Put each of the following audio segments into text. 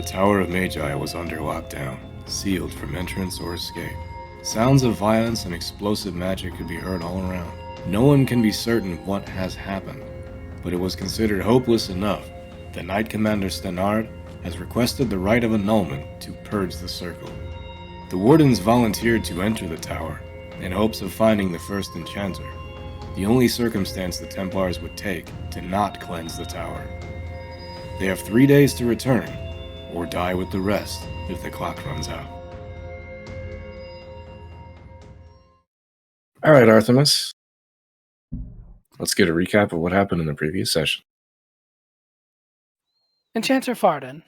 Tower of Magi was under lockdown, sealed from entrance or escape. Sounds of violence and explosive magic could be heard all around. No one can be certain what has happened, but it was considered hopeless enough that Knight Commander Stenard has requested the right of annulment to purge the circle. The wardens volunteered to enter the tower in hopes of finding the first enchanter, the only circumstance the Templars would take to not cleanse the tower. They have 3 days to return, or die with the rest if the clock runs out. All right, Artemis. Let's get a recap of what happened in the previous session. Enchanter Farden,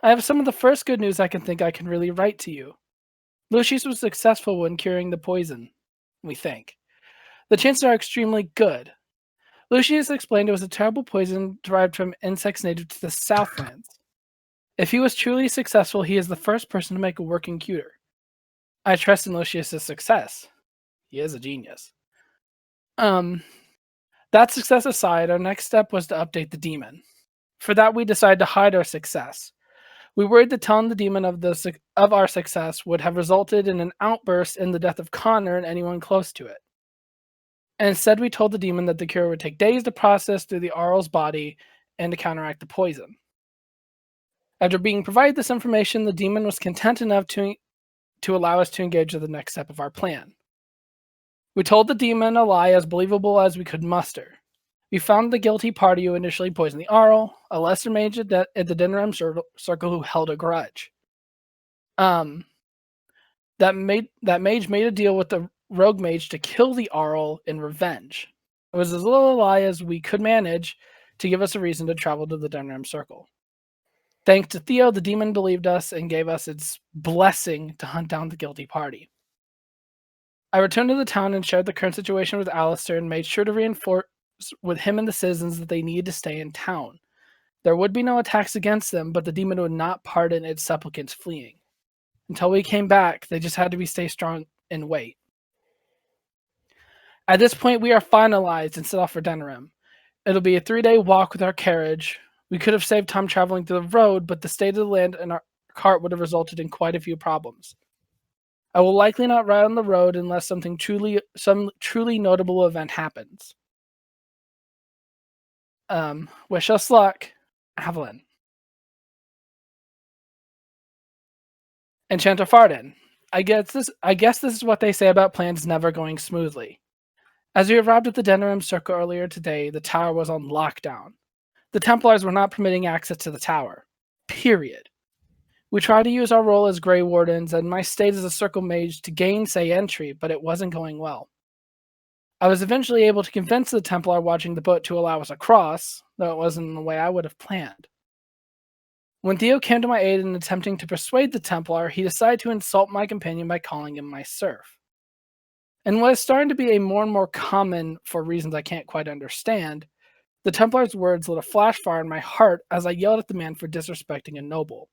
I have some of the first good news I can really write to you. Lucius was successful when curing the poison, we think. The chances are extremely good. Lucius explained it was a terrible poison derived from insects native to the Southlands. If he was truly successful, he is the first person to make a working cure. I trust in Lucius's success. He is a genius. That success aside, our next step was to update the demon. For that, we decided to hide our success. We worried that telling the demon of our success would have resulted in an outburst and the death of Connor and anyone close to it. And instead, we told the demon that the cure would take days to process through the Arl's body and to counteract the poison. After being provided this information, the demon was content enough to allow us to engage with the next step of our plan. We told the demon a lie as believable as we could muster. We found the guilty party who initially poisoned the Arl, a lesser mage at the Dinram Circle who held a grudge. That mage made a deal with the rogue mage to kill the Arl in revenge. It was as little a lie as we could manage to give us a reason to travel to the Dinram Circle. Thanks to Theo, the demon believed us and gave us its blessing to hunt down the guilty party. I returned to the town and shared the current situation with Alistair and made sure to reinforce with him and the citizens that they needed to stay in town. There would be no attacks against them, but the demon would not pardon its supplicants fleeing. Until we came back, they just had to stay strong and wait. At this point, we are finalized and set off for Denerim. It'll be a 3-day walk with our carriage. We could have saved time traveling through the road, but the state of the land and our cart would have resulted in quite a few problems. I will likely not ride on the road unless some truly notable event happens. Wish us luck, Evelyn. Enchanter Farden, I guess this is what they say about plans never going smoothly. As we arrived at the Denerim Circle earlier today, the tower was on lockdown. The Templars were not permitting access to the tower. Period. We tried to use our role as Grey Wardens and my state as a Circle Mage to gainsay entry, but it wasn't going well. I was eventually able to convince the Templar watching the boat to allow us across, though it wasn't in the way I would have planned. When Theo came to my aid in attempting to persuade the Templar, he decided to insult my companion by calling him my serf. And what is starting to be more and more common for reasons I can't quite understand, the Templar's words lit a flash fire in my heart as I yelled at the man for disrespecting a noble.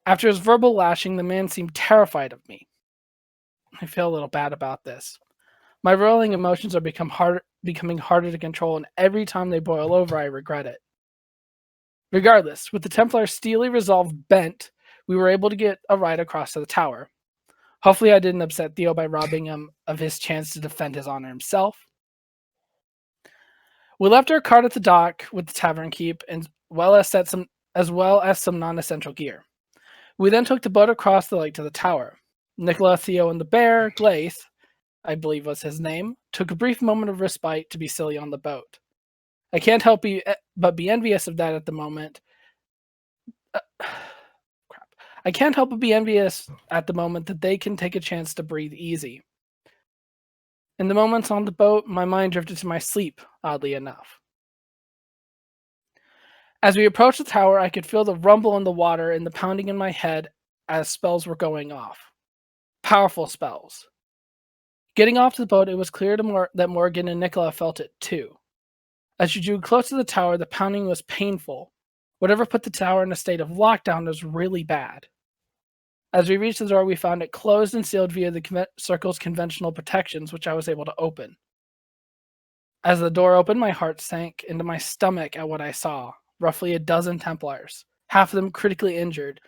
After his verbal lashing, the man seemed terrified of me. I feel a little bad about this. My rolling emotions are becoming harder to control, and every time they boil over, I regret it. Regardless, with the Templar's steely resolve bent, we were able to get a ride across to the tower. Hopefully I didn't upset Theo by robbing him of his chance to defend his honor himself. We left our cart at the dock with the tavern keep, as well as some non-essential gear. We then took the boat across the lake to the tower. Nicola, Theo, and the bear, Glaith, I believe was his name, took a brief moment of respite to be silly on the boat. I can't help but be envious of that at the moment. I can't help but be envious at the moment that they can take a chance to breathe easy. In the moments on the boat, my mind drifted to my sleep, oddly enough. As we approached the tower, I could feel the rumble in the water and the pounding in my head as spells were going off. Powerful spells. Getting off the boat, it was clear that Morgan and Nicola felt it too. As we drew close to the tower, the pounding was painful. Whatever put the tower in a state of lockdown was really bad. As we reached the door, we found it closed and sealed via the circle's conventional protections, which I was able to open. As the door opened, my heart sank into my stomach at what I saw. Roughly a dozen Templars, half of them critically injured,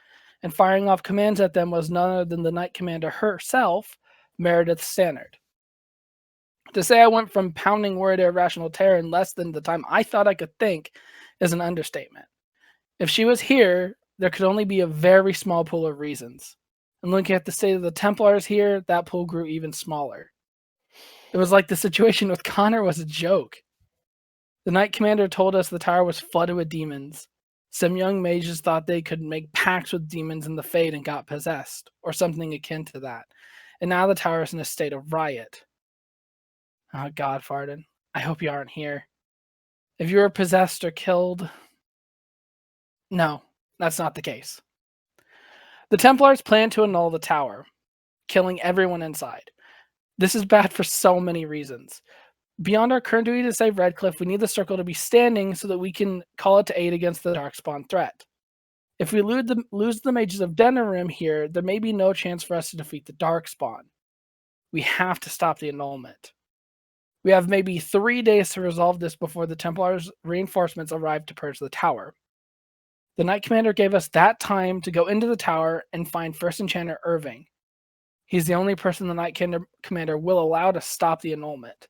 and firing off commands at them was none other than the Knight Commander herself, Meredith Stannard. To say I went from pounding word to irrational terror in less than the time I thought I could think is an understatement. If she was here, there could only be a very small pool of reasons. And looking at the state of the Templars here, that pool grew even smaller. It was like the situation with Connor was a joke. The Knight Commander told us the tower was flooded with demons. Some young mages thought they could make pacts with demons in the Fade and got possessed, or something akin to that. And now the tower is in a state of riot. Oh God, Farden, I hope you aren't here. If you were possessed or killed... No, that's not the case. The Templars plan to annul the tower, killing everyone inside. This is bad for so many reasons. Beyond our current duty to save Redcliffe, we need the circle to be standing so that we can call it to aid against the Darkspawn threat. If we lose the mages of Denerim here, there may be no chance for us to defeat the Darkspawn. We have to stop the annulment. We have maybe 3 days to resolve this before the Templars' reinforcements arrive to purge the tower. The Knight Commander gave us that time to go into the tower and find First Enchanter Irving. He's the only person the Knight Commander will allow to stop the annulment.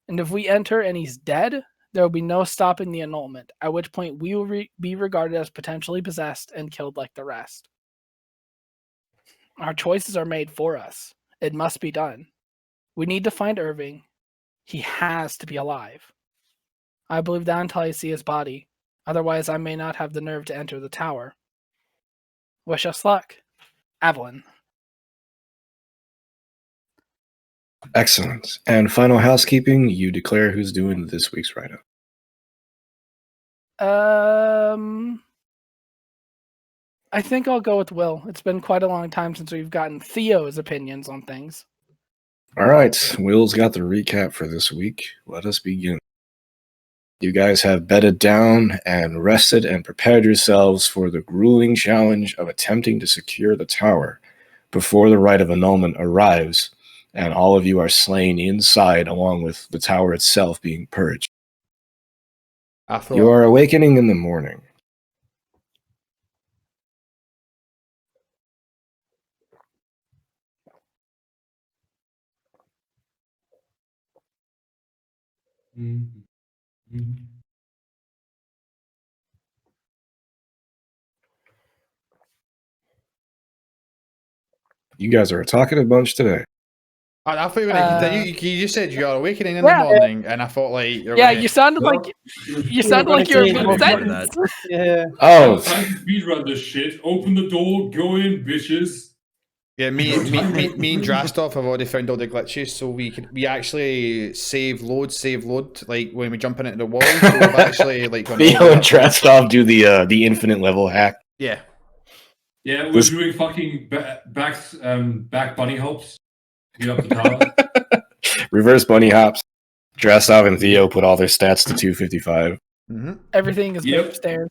And if we enter and he's dead, there will be no stopping the annulment, at which point we will be regarded as potentially possessed and killed like the rest. Our choices are made for us. It must be done. We need to find Irving. He has to be alive. I believe that until I see his body. Otherwise, I may not have the nerve to enter the tower. Wish us luck. Evelyn. Excellent. And final housekeeping, you declare who's doing this week's write-up. I think I'll go with Will. It's been quite a long time since we've gotten Theo's opinions on things. All right, Will's got the recap for this week. Let us begin. You guys have bedded down and rested and prepared yourselves for the grueling challenge of attempting to secure the tower before the rite of annulment arrives, and all of you are slain inside along with the tower itself being purged. You are awakening in the morning. You guys are a talkative bunch today. I thought you were going to continue. You just said you are awakening in the morning, and I thought like you're you sounded like you sounded like you're that. Yeah. Oh, Time to speedrun this shit. Open the door, go in, bitches. Yeah, me and Drastov have already found all the glitches, so we actually save load, like when we jump into the wall. So we've actually like gone Theo and Trastov do the infinite level hack. Yeah. Yeah, we're doing fucking back bunny hops. Get up the tower. Reverse bunny hops. Drastov and Theo put all their stats to 255. Mm-hmm. Everything is upstairs.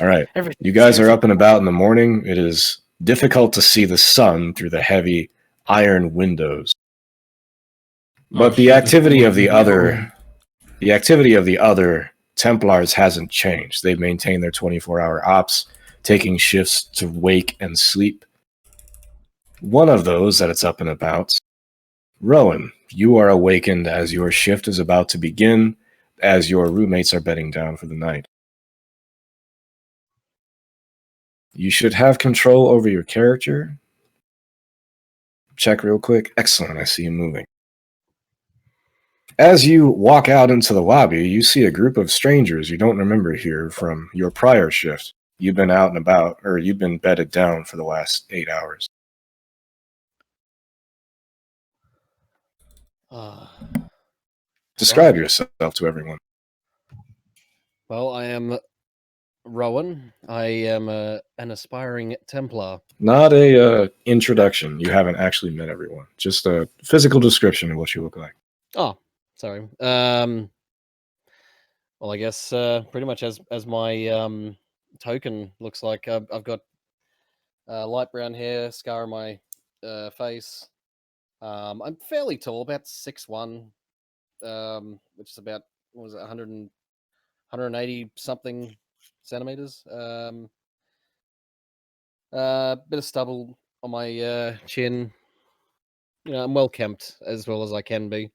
All right. You guys are up and about in the morning. It is difficult to see the sun through the heavy iron windows. But the activity of the other Templars hasn't changed. They've maintained their 24-hour ops, taking shifts to wake and sleep. One of those that it's up and about. Rowan, you are awakened as your shift is about to begin, as your roommates are bedding down for the night. You should have control over your character. Check real quick. Excellent, I see you moving. As you walk out into the lobby, you see a group of strangers you don't remember here from your prior shift. You've been out and about, or you've been bedded down for the last 8 hours. Describe yourself to everyone. Well, I am Rowan. I am an aspiring Templar. Not a introduction. You haven't actually met everyone. Just a physical description of what you look like. Oh, sorry. Well, I guess pretty much as my token looks like. I've got light brown hair, scar on my face. I'm fairly tall, about 6'1", which is about 180 something centimeters. Bit of stubble on my chin. You know, I'm well kempt as well as I can be,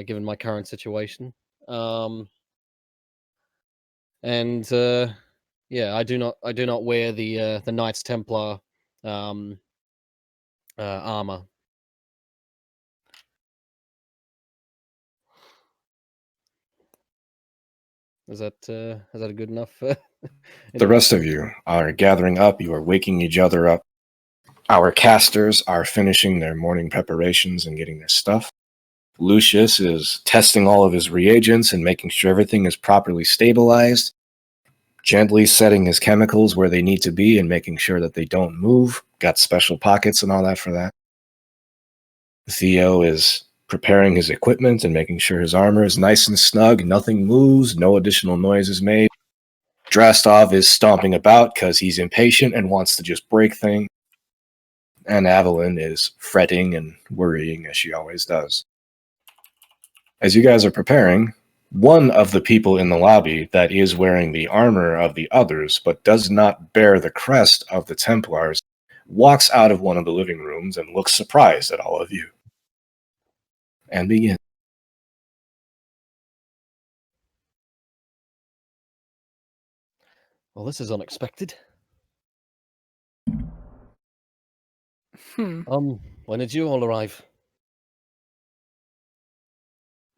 given my current situation. And yeah, I do not wear the Knights Templar armor. Is that a good enough? The rest of you are gathering up. You are waking each other up. Our casters are finishing their morning preparations and getting their stuff. Lucius is testing all of his reagents and making sure everything is properly stabilized, gently setting his chemicals where they need to be and making sure that they don't move. Got special pockets and all that for that. Theo is preparing his equipment and making sure his armor is nice and snug, nothing moves, no additional noise is made. Drastov is stomping about because he's impatient and wants to just break things. And Evelyn is fretting and worrying as she always does. As you guys are preparing, one of the people in the lobby that is wearing the armor of the others but does not bear the crest of the Templars walks out of one of the living rooms and looks surprised at all of you. And begins. Well, this is unexpected. When did you all arrive?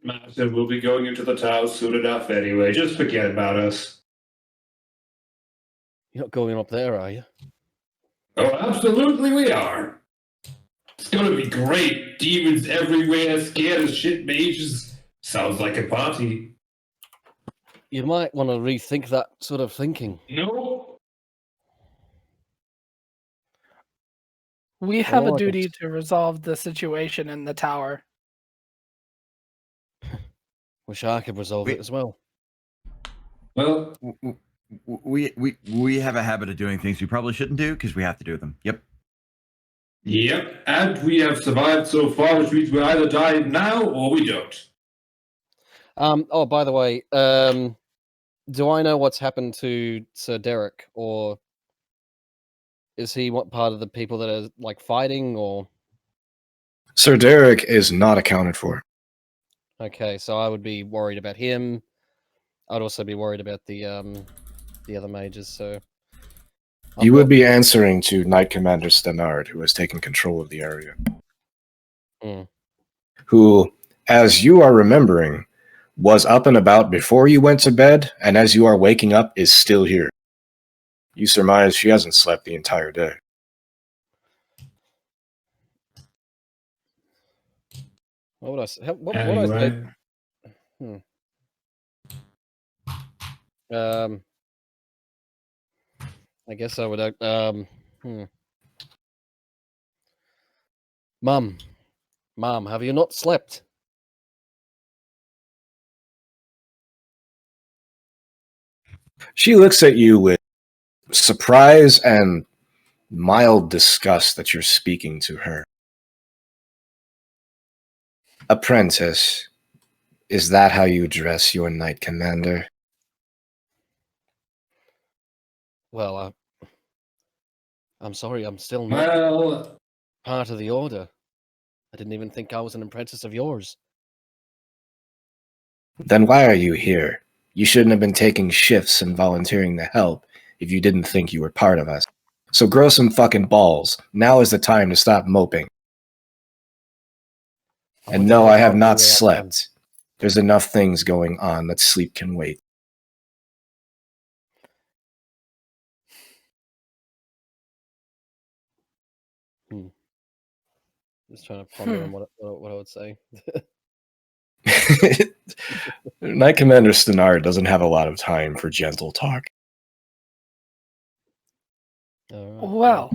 Matt said we'll be going into the tower soon enough anyway. Just forget about us. You're not going up there, are you? Oh, absolutely we are. It's gonna be great. Demons everywhere, scared as shit mages. Sounds like a party. You might want to rethink that sort of thinking. No. We have Oh, a I can- duty to resolve the situation in the tower. Wish I could resolve it as well. Well, We have a habit of doing things we probably shouldn't do because we have to do them. Yep. yep. And we have survived so far, which means we either die now or we don't. Oh, by the way, do I know what's happened to Sir Derek, or is he what part of the people that are like fighting, or? Sir Derek is not accounted for. Okay, so I would be worried about him. I'd also be worried about the other mages. So You would be answering to Knight Commander Stenard, who has taken control of the area. Hmm. Who, as you are remembering, was up and about before you went to bed, and as you are waking up, is still here. You surmise she hasn't slept the entire day. What would I say? What would I say? I guess I would. Mum, have you not slept? She looks at you with surprise and mild disgust that you're speaking to her. Apprentice, is that how you dress your Knight Commander? Well, I'm sorry, I'm still not Well, part of the order. I didn't even think I was an apprentice of yours. Then why are you here? You shouldn't have been taking shifts and volunteering to help if you didn't think you were part of us. So grow some fucking balls. Now is the time to stop moping. And no, I have not slept. There's enough things going on that sleep can wait. Just trying to ponder on what I would say. Knight Commander Stenard doesn't have a lot of time for gentle talk. Well,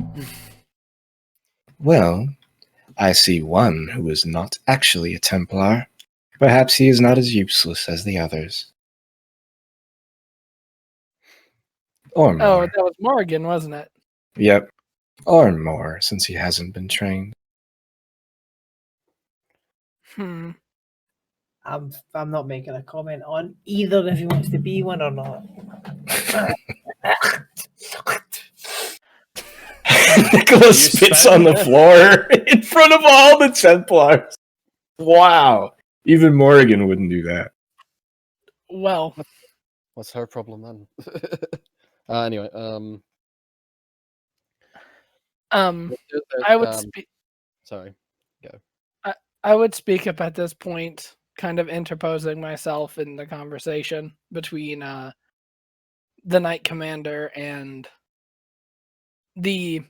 I see one who is not actually a Templar. Perhaps he is not as useless as the others. Or more. Oh, that was Morgan, wasn't it? Yep. Or more, since he hasn't been trained. Hmm. I'm not making a comment on either if he wants to be one or not. Nicholas You spits spit? on the floor in front of all the Templars. Wow. Even Morrigan wouldn't do that. Well, What's her problem then? Anyway, I would speak. sorry. I would speak up at this point, kind of interposing myself in the conversation between the Knight Commander and the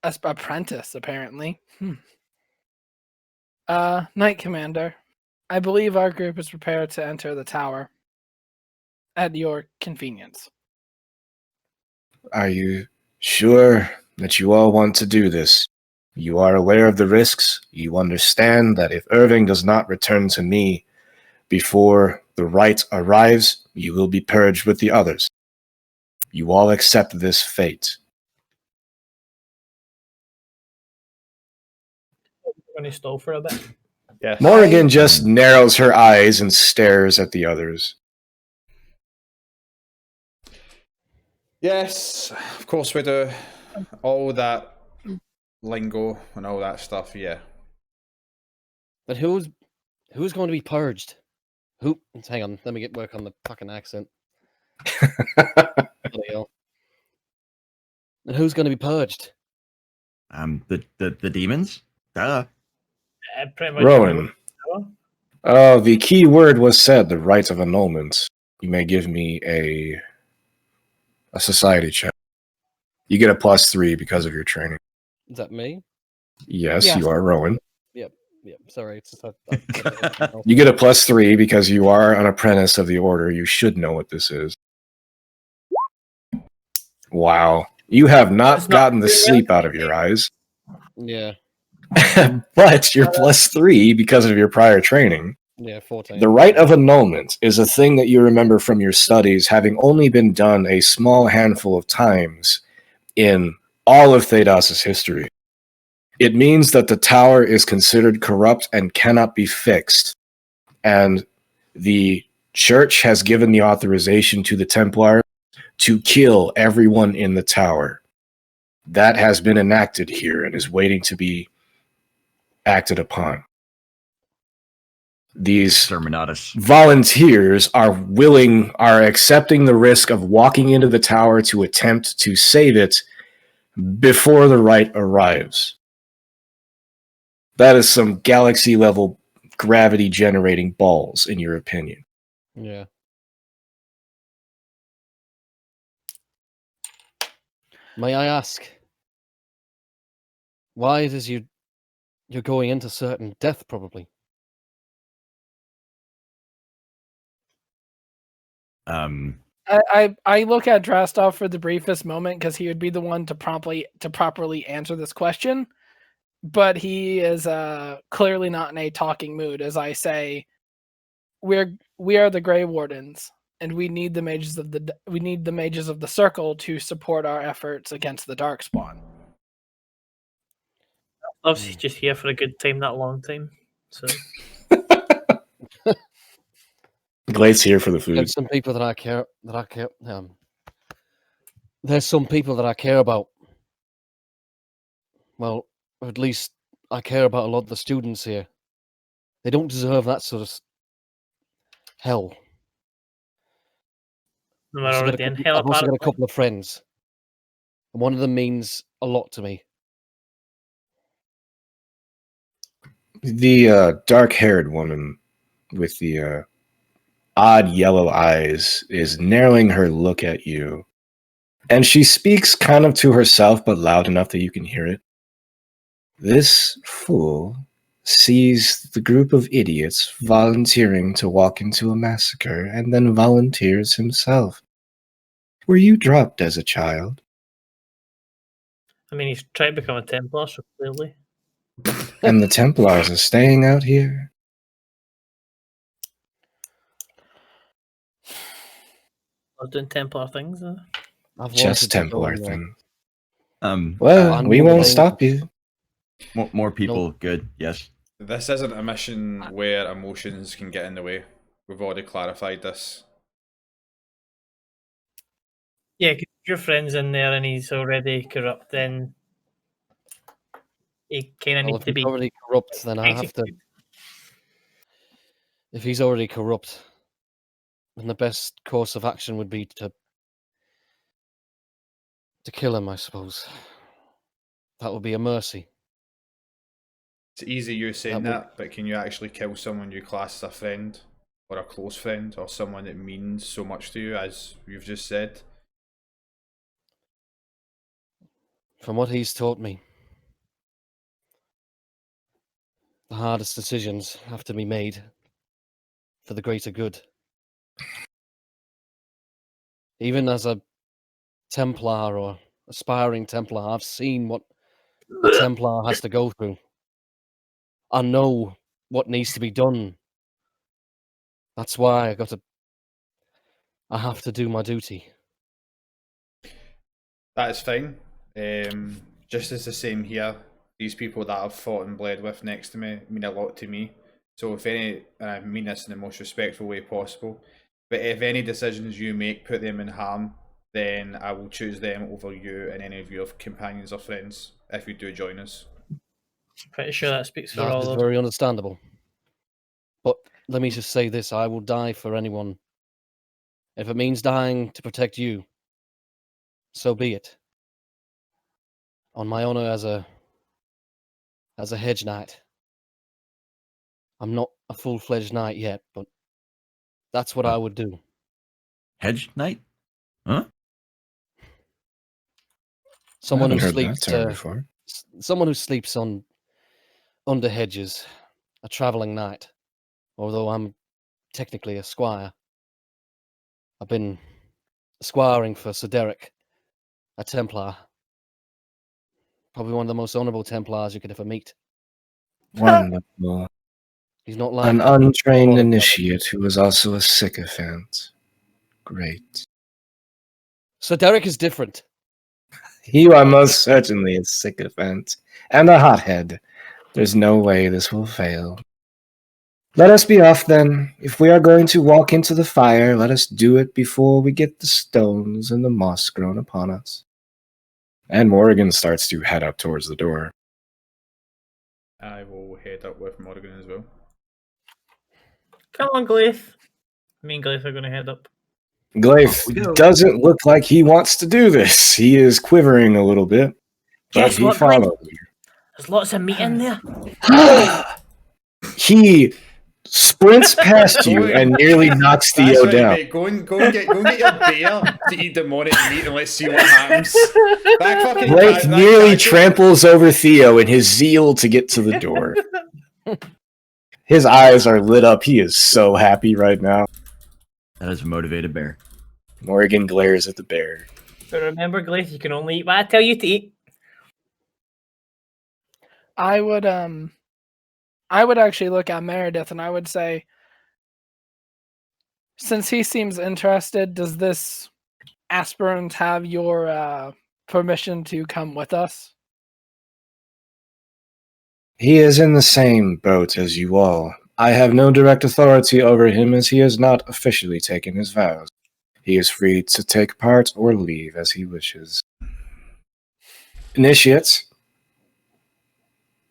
apprentice, apparently. Knight Commander, I believe our group is prepared to enter the tower at your convenience. Are you sure that you all want to do this? You are aware of the risks. You understand that if Irving does not return to me before the right arrives, you will be purged with the others. You all accept this fate. We're going to stall for a bit. Yes. Morrigan just narrows her eyes and stares at the others. Yes, of course we do. All that lingo and all that stuff, yeah. But who's going to be purged? Who? Hang on, let me work on the fucking accent. Bloody hell. And who's going to be purged? The demons. Duh. Pretty much. Rowan. Oh, the key word was said, the rite of annulment. You may give me a society check. You get a +3 because of your training. Is that me? Yes, Yes. you are Rowan. Yep. Sorry, it's just You get a +3 because you are an apprentice of the order. You should know what this is. Wow. You have not gotten the sleep out of your eyes. Yeah. But you're +3 because of your prior training. Yeah, 14. The rite of annulment is a thing that you remember from your studies, having only been done a small handful of times in all of Thedas's history. It means that the tower is considered corrupt and cannot be fixed. And the church has given the authorization to the Templar to kill everyone in the tower. That has been enacted here and is waiting to be acted upon. These Sermonatus. volunteers are accepting the risk of walking into the tower to attempt to save it before the rite arrives. That is some galaxy level gravity generating balls, in your opinion. Yeah. May I ask, why it is you're going into certain death, probably? I look at Drastov for the briefest moment because he would be the one to properly answer this question, but he is clearly not in a talking mood. As I say, we are the Grey Wardens, and we need the mages of the Circle to support our efforts against the Darkspawn. Obviously, just here for a good time, not a long time. So Glade's here for the food. There's some people that I care. There's some people that I care about. Well, or at least I care about a lot of the students here. They don't deserve that sort of hell. no matter what, the hell I've also got a apparently. couple of friends, and one of them means a lot to me. The dark-haired woman with the odd yellow eyes is narrowing her look at you. And she speaks kind of to herself, but loud enough that you can hear it. This fool sees the group of idiots volunteering to walk into a massacre and then volunteers himself. Were you dropped as a child? I mean, he's trying to become a Templar, so clearly. And the Templars are staying out here? I was doing Templar things. I've Just wanted to go Templar in there. thing. Well, I'm we one of won't the- stop you. More people. Good. Yes. This isn't a mission where emotions can get in the way. We've already clarified this. your friend's in there and he's already corrupt, then he kind of Well, needs if to he's be already corrupt, then I have to. executed. If he's already corrupt, then the best course of action would be to kill him, I suppose. That would be a mercy. It's easy you saying That would- that, but can you actually kill someone you class as a friend, or a close friend, or someone that means so much to you, as you've just said? From what he's taught me, the hardest decisions have to be made for the greater good. Even as a Templar or aspiring Templar, I've seen what a Templar has to go through. I know what needs to be done. That's why I have to do my duty. That is fine. Just as the same here. These people that I've fought and bled with next to me mean a lot to me. So if any, and I mean this in the most respectful way possible, but if any decisions you make put them in harm, then I will choose them over you and any of your companions or friends if you do join us. Pretty sure that speaks for That all is of very understandable. But let me just say this, I will die for anyone. If it means dying to protect you, so be it. On my honor as a hedge knight. I'm not a full-fledged knight yet, but that's what I would do. Hedge knight? Huh? Someone I who haven't heard that sleeps term before. someone who sleeps under hedges, a traveling knight. Although I'm technically a squire. I've been squiring for Sir Derek, a Templar. Probably one of the most honourable Templars you could ever meet. Wonderful. He's not like An a untrained lot of initiate who is also a sycophant. Great. Sir Derek is different. You are most certainly a sycophant and a hothead. There's no way this will fail. Let us be off then. If we are going to walk into the fire, let us do it before we get the stones and the moss grown upon us. And Morrigan starts to head up towards the door. I will head up with Morgan as well. Come on, Gleith. Me and Gleith are going to head up. Gleith Off we go. doesn't look like he wants to do this. He is quivering a little bit, but Guess he what, Gleith? follows There's lots of meat in there. you. He sprints past you and nearly knocks That's Theo right, down. mate. Go and get your bear to eat demonic meat and let's see what happens. That fucking Gleith that nearly casual- tramples over Theo in his zeal to get to the door. His eyes are lit up. He is so happy right now. That is a motivated bear. Morrigan glares at the bear. But remember, Gleith, you can only eat what I tell you to eat. I would actually look at Meredith and I would say, since he seems interested, does this aspirant have your permission to come with us? He is in the same boat as you all. I have no direct authority over him as he has not officially taken his vows. He is free to take part or leave as he wishes. Initiates,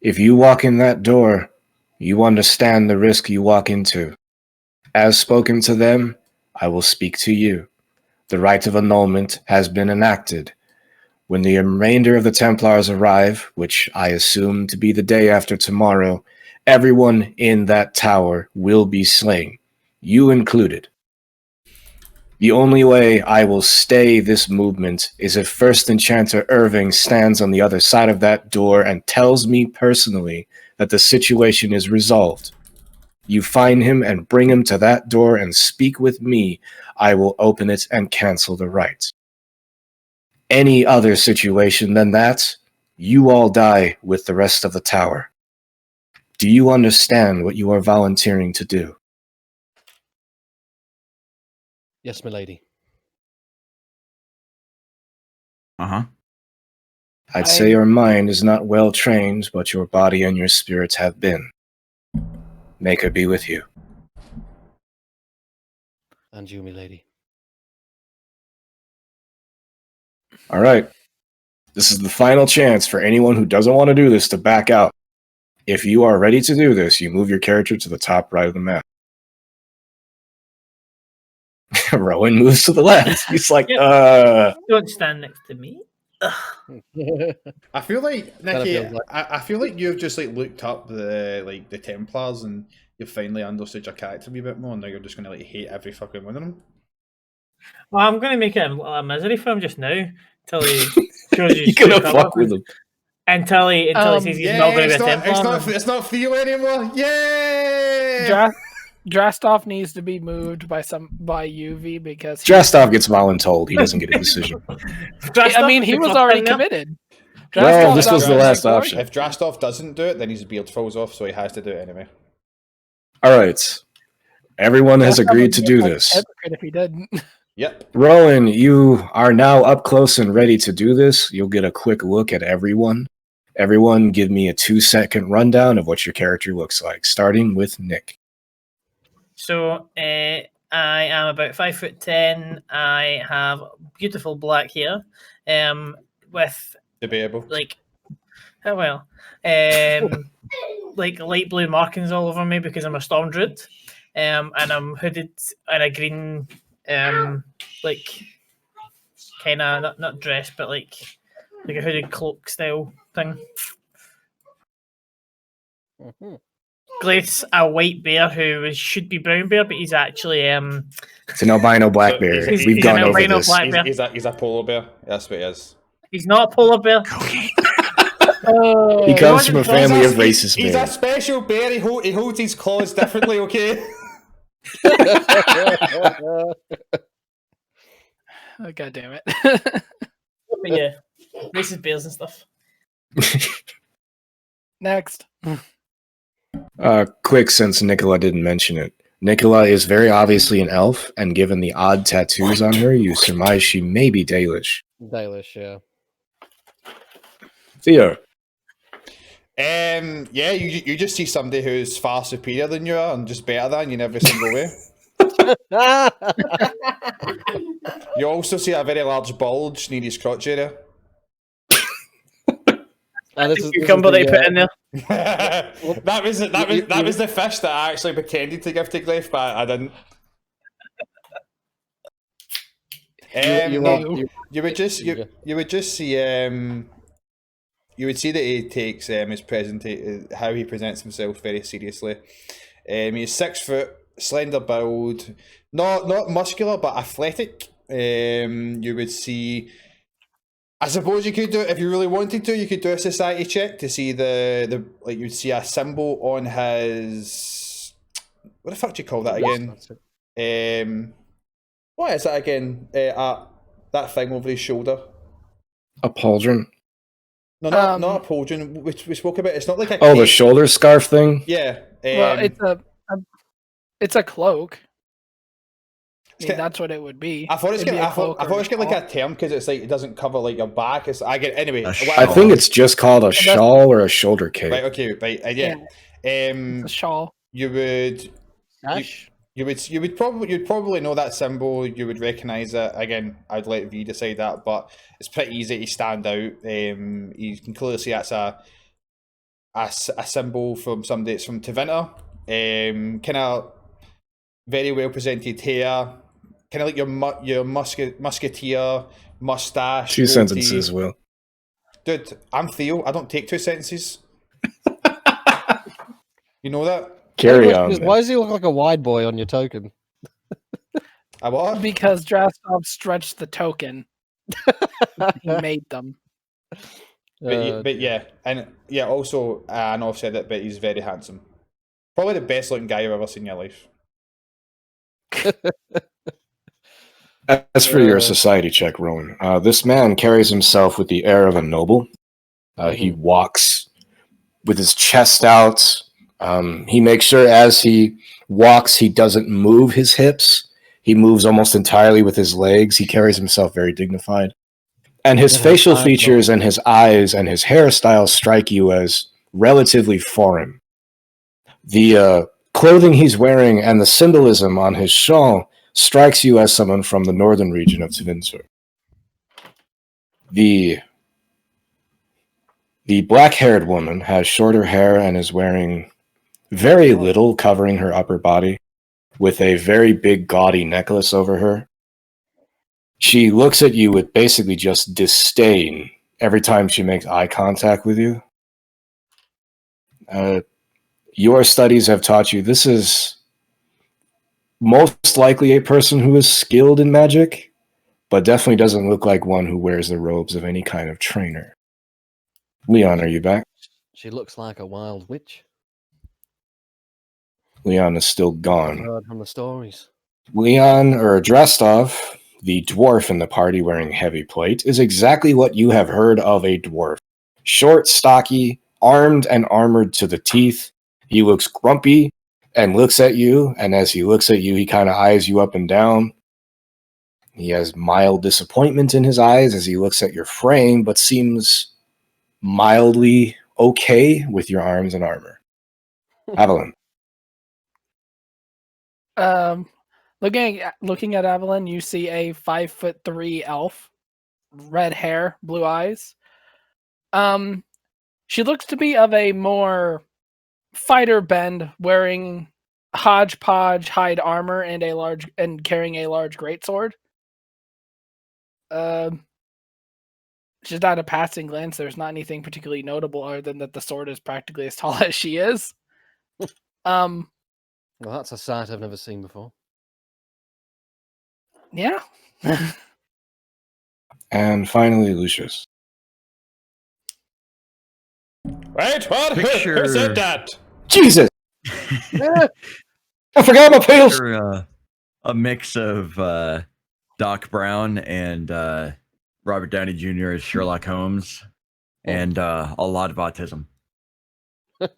if you walk in that door, you understand the risk you walk into. As spoken to them, I will speak to you. The rite of annulment has been enacted. When the remainder of the Templars arrive, which I assume to be the day after tomorrow, everyone in that tower will be slain, you included. The only way I will stay this movement is if First Enchanter Irving stands on the other side of that door and tells me personally that the situation is resolved. You find him and bring him to that door and speak with me. I will open it and cancel the rite. Any other situation than that, you all die with the rest of the tower. Do you understand what you are volunteering to do? Yes, milady. Uh-huh. I'd say your mind is not well trained, but your body and your spirits have been. Make her be with you. And you, milady. All right. This is the final chance for anyone who doesn't want to do this to back out. If you are ready to do this, you move your character to the top right of the map. Rowan moves to the left. He's like, Don't stand next to me. I feel like Kinda Nikki. feels like- I feel like you've just like looked up the Templars and you've finally understood your character a wee bit more. And now you're just gonna like hate every fucking one of them. Well, I'm going to make it a misery for him just now until he shows you. you're going to fuck with him. Until he says he's Yeah, not going to it's be a not, Templar. it's not Theo anymore. Yay! Drastov needs to be moved by UV because Drastov gets voluntold. He doesn't get a decision. I mean, he was already committed. Well, Drastov's this was the already last going. option. If Drastov doesn't do it, then his beard falls off, so he has to do it anyway. All right. Everyone has Drastov agreed would to be do a this. hypocrite if he didn't. Yep. Rowan, you are now up close and ready to do this. You'll get a quick look at everyone. Everyone, give me a 2-second rundown of what your character looks like, starting with Nick. So I am about 5'10". I have beautiful black hair, with Debatable. like, oh well, like light blue markings all over me because I'm a storm druid, and I'm hooded in a green, like kind of not dress, but like a hooded cloak style thing. Mhm. Glace, a white bear who should be brown bear, but he's actually It's an albino black bear. he's- We've he's gone an over albino this. black bear. He's a polar bear. That's what he is. He's not a polar bear. Oh, He comes wasn't from a family of He's racist a bears. special bear. He holds his claws differently, okay? oh, God damn it. But yeah, racist bears and stuff. Next. Quick, since Nicola didn't mention it. Nicola is very obviously an elf, and given the odd tattoos on her, you surmise she may be Dalish. Dalish, yeah. Theo. Yeah, you just see somebody who's far superior than you are and just better than you in every single way. You also see a very large bulge near his crotch area. Cucumber they put in there. that was the fish that I actually pretended to give to Gleif, but I didn't. You would just see you would see that he takes his how he presents himself very seriously. He's 6 foot, slender build, not muscular but athletic. You would see. I suppose you could do, if you really wanted to, you could do a society check to see the like you'd see a symbol on his. What the fuck do you call that again? What is that again? That thing over his shoulder. A pauldron. No, not a pauldron. We spoke about. It's not like a. Oh, the cape. shoulder scarf thing? Yeah. Well, it's a cloak. I mean, that's what it would be. I thought it's It'd be a cloak or a like a term because it's like it doesn't cover like your back. It's anyway. I think it's just called a shawl or a shoulder cape. Right. Okay. Right. Yeah. It's a shawl. You would probably know that symbol. You would recognise it. Again, I'd let V decide that, but it's pretty easy to stand out. You can clearly see that's a symbol from somebody that's from Tevinter. Kind of very well presented hair. Kind of like your musketeer mustache. 2 sentences, Will. Dude, I'm Theo. I don't take 2 sentences. You know that? Carry on. Man. Why does he look like a wide boy on your token? I what? Because Drastov stretched the token. He made them. But yeah, and yeah. Also, I know I've said it, but he's very handsome. Probably the best looking guy you've ever seen in your life. As for your society check, Rowan, this man carries himself with the air of a noble. He walks with his chest out. He makes sure as he walks, he doesn't move his hips. He moves almost entirely with his legs. He carries himself very dignified. And his facial features and his eyes and his hairstyle strike you as relatively foreign. The clothing he's wearing and the symbolism on his shawl strikes you as someone from the northern region of Tevinter. The black-haired woman has shorter hair and is wearing very little covering her upper body, with a very big gaudy necklace over her. She looks at you with basically just disdain every time she makes eye contact with you. Your studies have taught you this is most likely a person who is skilled in magic, but definitely doesn't look like one who wears the robes of any kind of trainer. Leon, are you back? She looks like a wild witch. Leon is still I've gone. heard from the stories. Leon, or Drestov, the dwarf in the party wearing heavy plate, is exactly what you have heard of a dwarf. Short, stocky, armed and armored to the teeth. He looks grumpy and looks at you, and as he looks at you, he kind of eyes you up and down. He has mild disappointment in his eyes as he looks at your frame, but seems mildly okay with your arms and armor. Avalon. Looking at Evelyn, you see a 5'3" elf, red hair, blue eyes. She looks to be of a more fighter bend, wearing hodgepodge hide armor and carrying a large greatsword. Just at a passing glance, there's not anything particularly notable other than that the sword is practically as tall as she is. Well, that's a sight I've never seen before. Yeah. And finally, Lucius. Wait, what? Who said that? Jesus! I forgot my pills! Picture, a mix of Doc Brown and Robert Downey Jr. as Sherlock Holmes, and a lot of autism.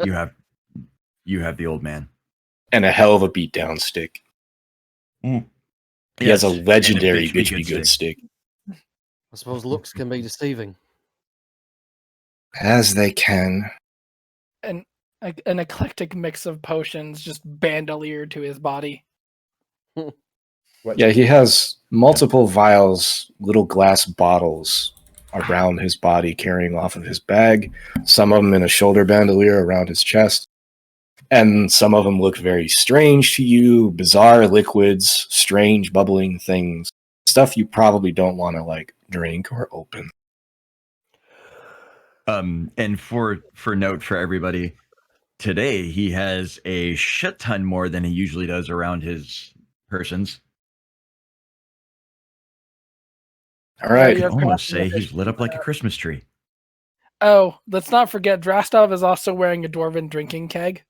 You have the old man. And a hell of a beatdown stick. He has a legendary bitch be good stick. I suppose looks can be deceiving. As they can. An eclectic mix of potions just bandoliered to his body. Yeah, he has multiple vials, little glass bottles around his body, carrying off of his bag. Some of them in a shoulder bandolier around his chest. And some of them look very strange to you. Bizarre liquids, strange bubbling things. Stuff you probably don't want to, like, drink or open. And for note for everybody, today he has a shit ton more than he usually does around his persons. All right. I can almost say he's lit up like a Christmas tree. Oh, let's not forget, Drastov is also wearing a dwarven drinking keg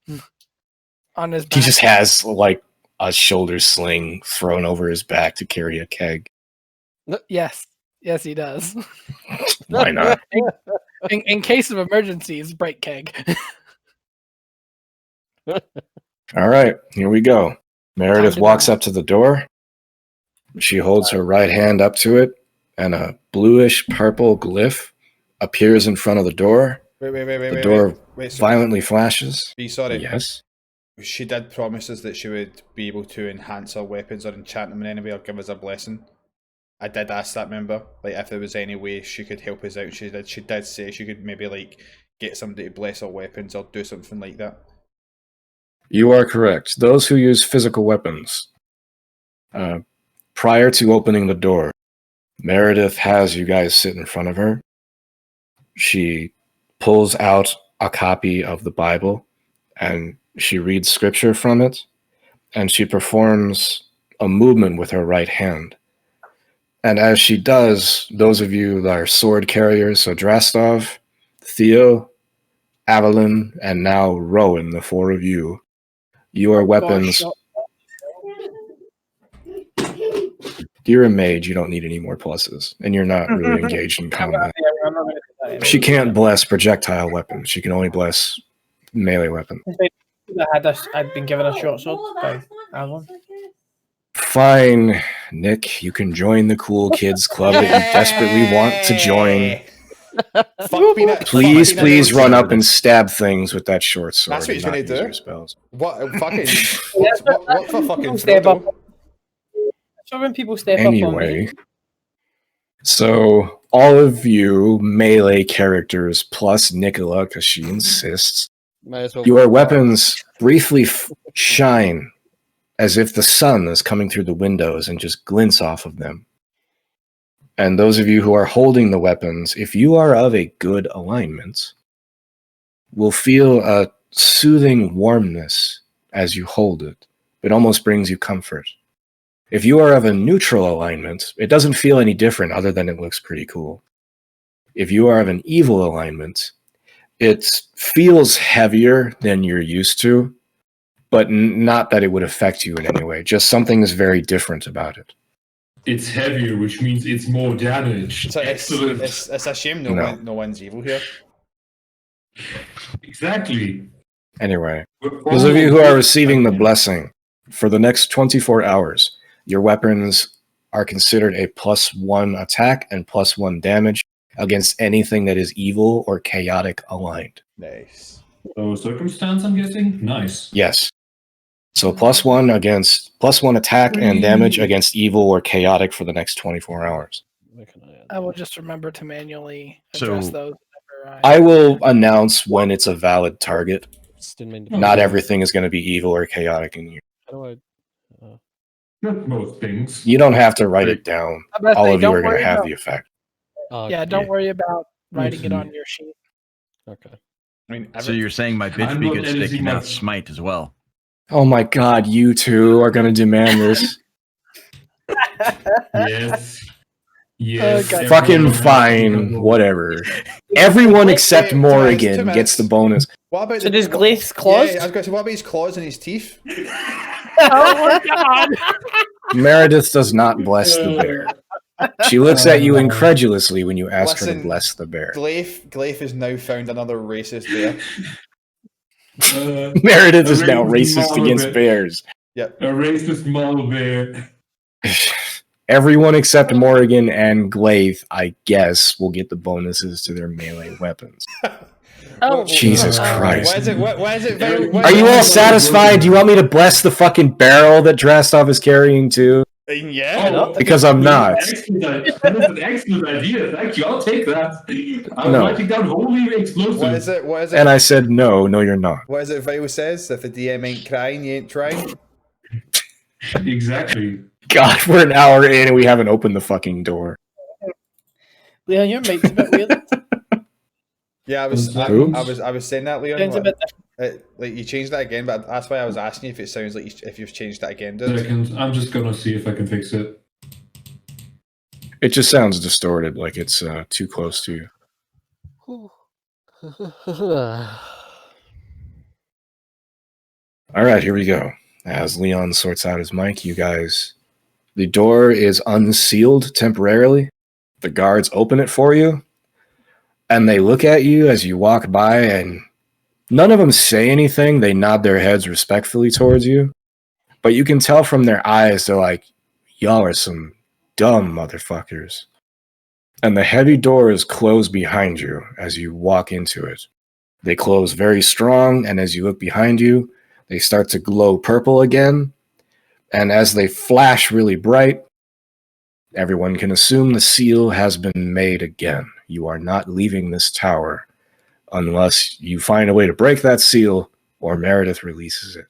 on his back. He just has, like, a shoulder sling thrown over his back to carry a keg. Yes, he does. Why not? In case of emergencies, break keg. All right, here we go. Meredith walks up to the door. She holds her right hand up to it, and a bluish purple glyph appears in front of the door. The door violently flashes. Be sorry. Yes. She did promise us that she would be able to enhance our weapons or enchant them in any way or give us a blessing. I did ask that member, like, if there was any way she could help us out. She did say she could maybe, like, get somebody to bless our weapons or do something like that. You are correct. Those who use physical weapons, prior to opening the door, Meredith has you guys sit in front of her. She pulls out a copy of the Bible, and she reads scripture from it, and she performs a movement with her right hand. And as she does, those of you that are sword carriers, so Drastov, Theo, Avalon, and now Rowan, the four of you, your weapons... You're a mage, you don't need any more pluses, and you're not really engaged in combat. She can't bless projectile weapons, she can only bless melee weapons. I'd been given a short sword by Avalon. Fine, Nick, you can join the cool kids club that you desperately want to join. Please run up and stab things with that short sword. That's what he's going to do. Spells. What fucking... what for fucking... Step up. So when people step up on me. So all of you melee characters plus Nicola, because she insists, May as well your weapons briefly shine as if the sun is coming through the windows and just glints off of them. And those of you who are holding the weapons, if you are of a good alignment, will feel a soothing warmness as you hold it. It almost brings you comfort. If you are of a neutral alignment, it doesn't feel any different other than it looks pretty cool. If you are of an evil alignment, it feels heavier than you're used to, but not that it would affect you in any way. Just something is very different about it. It's heavier, which means it's more damage. So Excellent. it's a shame No. no one's evil here. Exactly. Anyway, those of you who are receiving the blessing, for the next 24 hours, your weapons are considered a +1 attack and +1 damage against anything that is evil or chaotic aligned. Nice. So circumstance, I'm guessing? Nice. Yes. So +1 attack and damage against evil or chaotic for the next 24 hours. Where can I add I will that? just remember to manually So- address those. whenever I will announce when it's a valid target. Just didn't mean to. Not everything is going to be evil or chaotic in here. How do I? Not most things. You don't have to write it down. I'm about to All say, of you don't are going worry to have about- the effect. Oh, Yeah, don't worry about writing it Listen. on your sheet. Okay. I mean, So you're saying my bitch I'm be not good stick editing can now my- smite as well? Oh my god, you two are going to demand this. Yes. Yes. God. Fucking everyone has to fine, go. whatever. Everyone except Wait, Morrigan 2 minutes. gets the bonus. what about So does Gleith's claws? Yeah, I was going to say, what about his claws and his teeth? Oh my god! Meredith does not bless the bear. She looks at you incredulously when you ask her Listen, to bless the bear. Gleith has now found another racist bear. Meredith is a now racist racist mama against bear. bears. A racist mama bear. Everyone except Morrigan and Glaith, I guess, will get the bonuses to their melee weapons. Oh, Jesus Christ. Why is it? Why is it? Why Are you all satisfied? Do you want me to bless the fucking barrel that Drastov is carrying too? Yeah. Oh, Because I'm not. That is an excellent idea. Thank you. I'll take that. I'm No. writing down holy explosive. What is it? What is it? And I said, no, you're not. What is it? Vile says, if the DM ain't crying, you ain't trying. Exactly. God, we're an hour in and we haven't opened the fucking door. Leon, your mic's a bit weird. Yeah, I was saying that, Leon. Sounds a bit different. Like you changed that again, but that's why I was asking you if it sounds like if you've changed that again, dude. Second, I'm just gonna see if I can fix it. It just sounds distorted, like it's too close to you. All right, here we go. As Leon sorts out his mic, you guys, the door is unsealed temporarily. The guards open it for you, and they look at you as you walk by, and none of them say anything. They nod their heads respectfully towards you, but you can tell from their eyes, they're like, y'all are some dumb motherfuckers. And the heavy doors close behind you as you walk into it. They close very strong, and as you look behind you, they start to glow purple again, and as they flash really bright, everyone can assume the seal has been made again. You are not leaving this tower unless you find a way to break that seal or Meredith releases it.